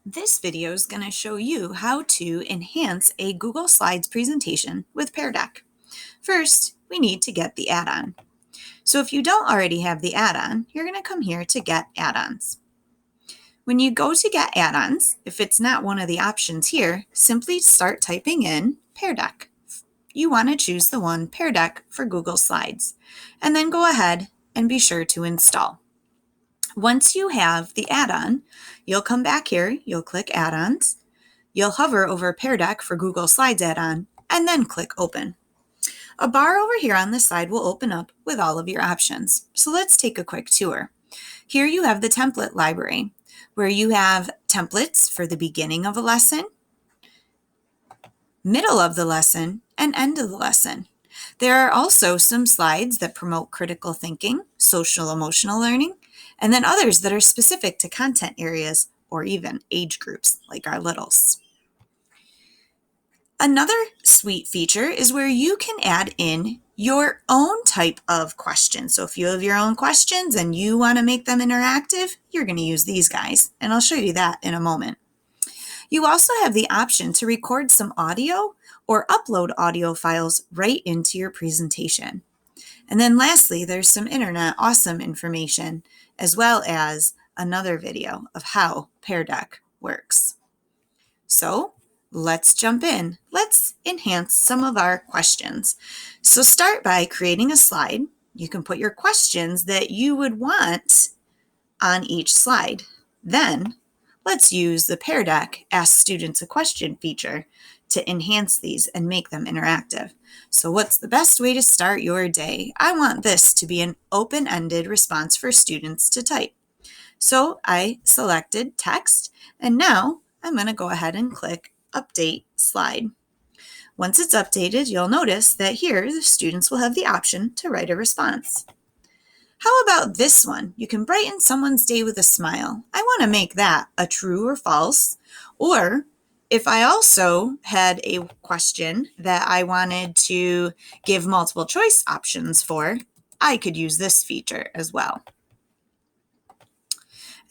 This video is going to show you how to enhance a Google Slides presentation with Pear. First, we need to get the add-on. So if you don't already have the add-on, you're going to come here to Get Add-ons. When you go to Get Add-ons, if it's not one of the options here, simply start typing in Pear. You want to choose the one Pear for Google Slides, and then go ahead and be sure to install. Once you have the add-on, you'll come back here, you'll click Add-ons, you'll hover over Pear for Google Slides add-on, and then click Open. A bar over here on the side will open up with all of your options. So let's take a quick tour. Here you have the template library, where you have templates for the beginning of a lesson, middle of the lesson, and end of the lesson. There are also some slides that promote critical thinking, social emotional learning, and then others that are specific to content areas or even age groups like our littles. Another sweet feature is where you can add in your own type of question. So if you have your own questions and you want to make them interactive, you're going to use these guys, and I'll show you that in a moment. You also have the option to record some audio or upload audio files right into your presentation. And then lastly, there's some internet awesome information, as well as another video of how Pear works. So let's jump in. Let's enhance some of our questions. So start by creating a slide. You can put your questions that you would want on each slide. Then let's use the Pear Ask Students a Question feature to enhance these and make them interactive. So what's the best way to start your day? I want this to be an open-ended response for students to type. So I selected text, and now I'm going to go ahead and click Update Slide. Once it's updated, you'll notice that here the students will have the option to write a response. How about this one? You can brighten someone's day with a smile. I want to make that a true or false. Or if I also had a question that I wanted to give multiple choice options for, I could use this feature as well.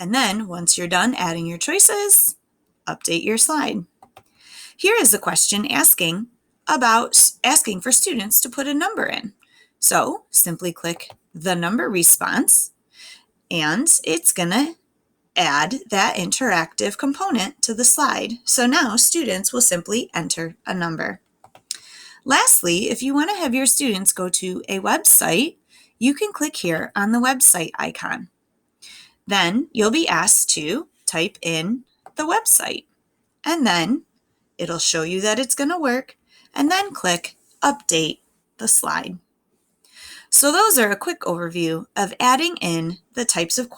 And then once you're done adding your choices, update your slide. Here is a question asking for students to put a number in. So simply click the number response, and it's going to add that interactive component to the slide. So now students will simply enter a number. Lastly, if you want to have your students go to a website, you can click here on the website icon. Then you'll be asked to type in the website, and then it'll show you that it's going to work, and then click Update the Slide. So those are a quick overview of adding in the types of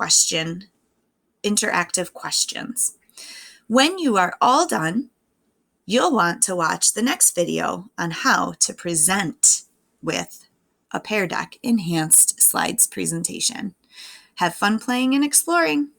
interactive questions. When you are all done, you'll want to watch the next video on how to present with a Pear Enhanced Slides presentation. Have fun playing and exploring.